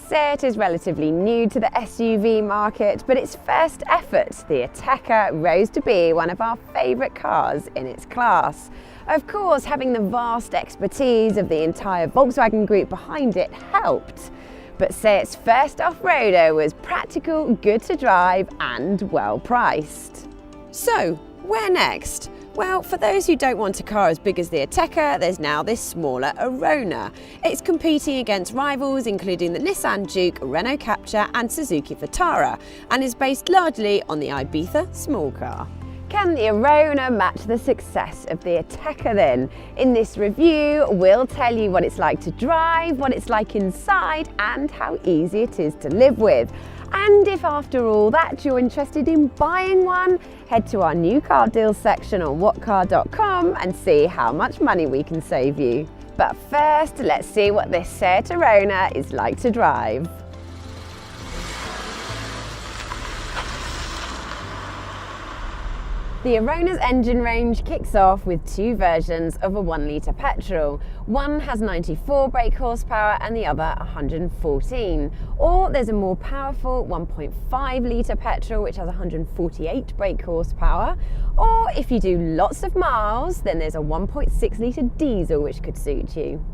Seat is relatively new to the SUV market, but its first effort, the Arona, rose to be one of our favourite cars in its class. Of course, having the vast expertise of the entire Volkswagen Group behind it helped. But Seat's first off-roader was practical, good to drive and well priced. So, where next? Well, for those who don't want a car as big as the Arona, there's now this smaller Arona. It's competing against rivals including the Nissan Juke, Renault Captur and Suzuki Vitara, and is based largely on the Ibiza small car. Can the Arona match the success of the Arona then? In this review, we'll tell you what it's like to drive, what it's like inside, and how easy it is to live with. And if after all that you're interested in buying one, head to our new car deals section on whatcar.com and see how much money we can save you. But first, let's see what this Seat Arona is like to drive. The Arona's engine range kicks off with two versions of a 1 litre petrol. One has 94 brake horsepower and the other 114. Or there's a more powerful 1.5 litre petrol which has 148 brake horsepower. Or if you do lots of miles, then there's a 1.6 litre diesel which could suit you.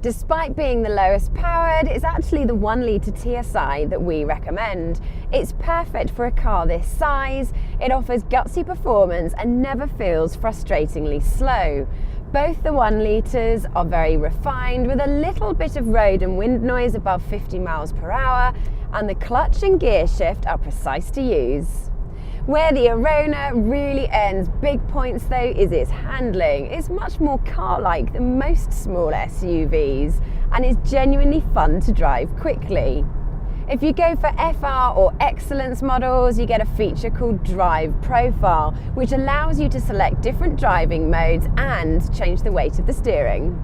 Despite being the lowest powered, it's actually the 1 litre TSI that we recommend. It's perfect for a car this size, it offers gutsy performance and never feels frustratingly slow. Both the 1 litres are very refined with a little bit of road and wind noise above 50 miles per hour, and the clutch and gear shift are precise to use. Where the Arona really earns big points though is its handling. It's much more car-like than most small SUVs and is genuinely fun to drive quickly. If you go for FR or Excellence models, you get a feature called Drive Profile, which allows you to select different driving modes and change the weight of the steering.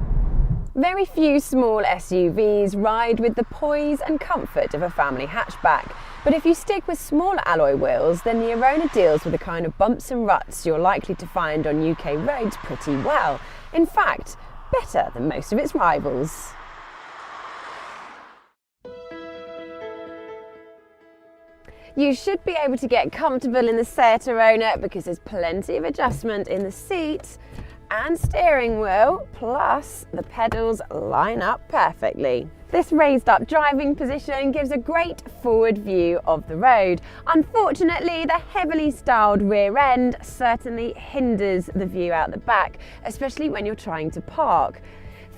Very few small SUVs ride with the poise and comfort of a family hatchback, but if you stick with smaller alloy wheels, then the Arona deals with the kind of bumps and ruts you're likely to find on UK roads pretty well. In fact, better than most of its rivals. You should be able to get comfortable in the Seat Arona because there's plenty of adjustment in the seat and steering wheel, plus the pedals line up perfectly. This raised up driving position gives a great forward view of the road. Unfortunately, the heavily styled rear end certainly hinders the view out the back, especially when you're trying to park.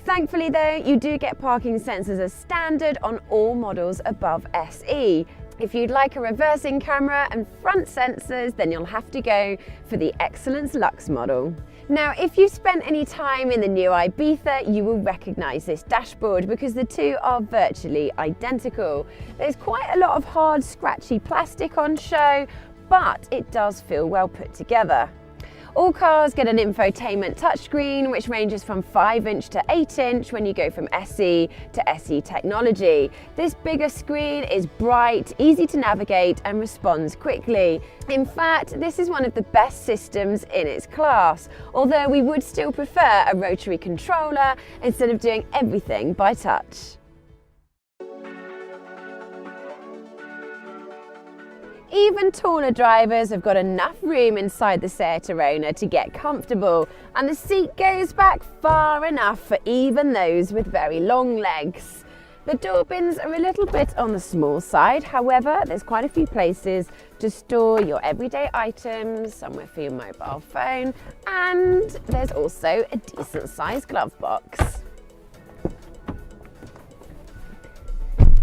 Thankfully though, you do get parking sensors as standard on all models above SE. If you'd like a reversing camera and front sensors, then you'll have to go for the Excellence Luxe model. Now, if you've spent any time in the new Ibiza, you will recognise this dashboard because the two are virtually identical. There's quite a lot of hard, scratchy plastic on show, but it does feel well put together. All cars get an infotainment touchscreen which ranges from 5-inch to 8-inch when you go from SE to SE technology. This bigger screen is bright, easy to navigate and responds quickly. In fact, this is one of the best systems in its class, although we would still prefer a rotary controller instead of doing everything by touch. Even taller drivers have got enough room inside the Seat Arona to get comfortable, and the seat goes back far enough for even those with very long legs. The door bins are a little bit on the small side, however, there's quite a few places to store your everyday items, somewhere for your mobile phone, and there's also a decent sized glove box.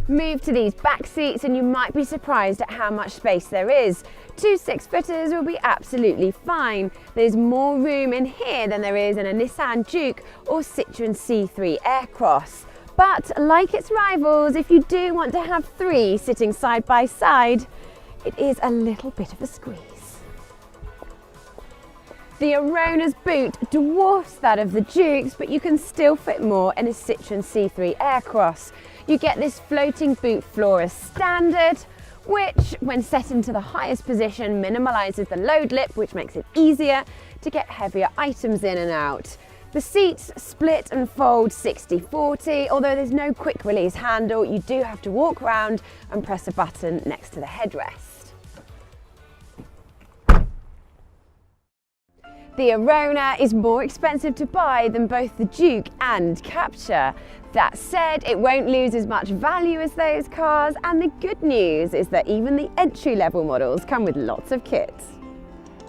Move to these back seats and you might be surprised at how much space there is. Two 6-footers will be absolutely fine. There's more room in here than there is in a Nissan Juke or Citroën C3 Aircross. But like its rivals, if you do want to have three sitting side by side, it is a little bit of a squeeze. The Arona's boot dwarfs that of the Juke's, but you can still fit more in a Citroën C3 Aircross. You get this floating boot floor as standard, which, when set into the highest position, minimalises the load lip, which makes it easier to get heavier items in and out. The seats split and fold 60/40, although there's no quick release handle, you do have to walk around and press a button next to the headrest. The Arona is more expensive to buy than both the Duke and Captur. That said, it won't lose as much value as those cars, and the good news is that even the entry-level models come with lots of kit.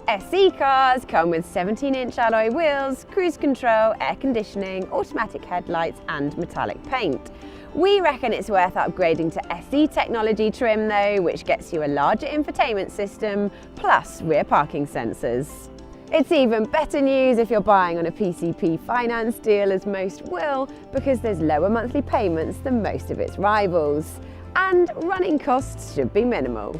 SE cars come with 17-inch alloy wheels, cruise control, air conditioning, automatic headlights and metallic paint. We reckon it's worth upgrading to SE technology trim though, which gets you a larger infotainment system plus rear parking sensors. It's even better news if you're buying on a PCP finance deal, as most will, because there's lower monthly payments than most of its rivals. And running costs should be minimal.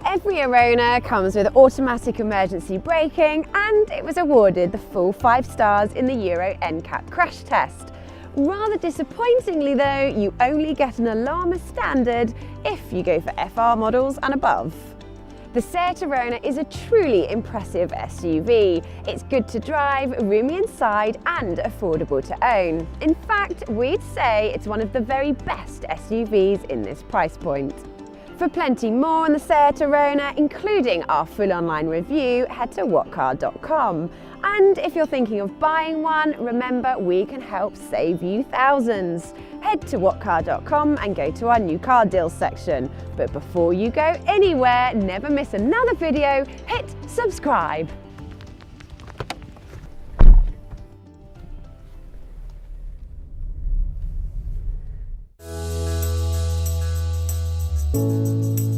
Every Arona comes with automatic emergency braking, and it was awarded the full 5 stars in the Euro NCAP crash test. Rather disappointingly though, you only get an alarm as standard if you go for FR models and above. The Seat Arona is a truly impressive SUV. It's good to drive, roomy inside and affordable to own. In fact, we'd say it's one of the very best SUVs in this price point. For plenty more on the Seat Arona, including our full online review, head to whatcar.com. And if you're thinking of buying one, remember we can help save you thousands. Head to whatcar.com and go to our new car deals section. But before you go anywhere, never miss another video, hit subscribe. Thank you.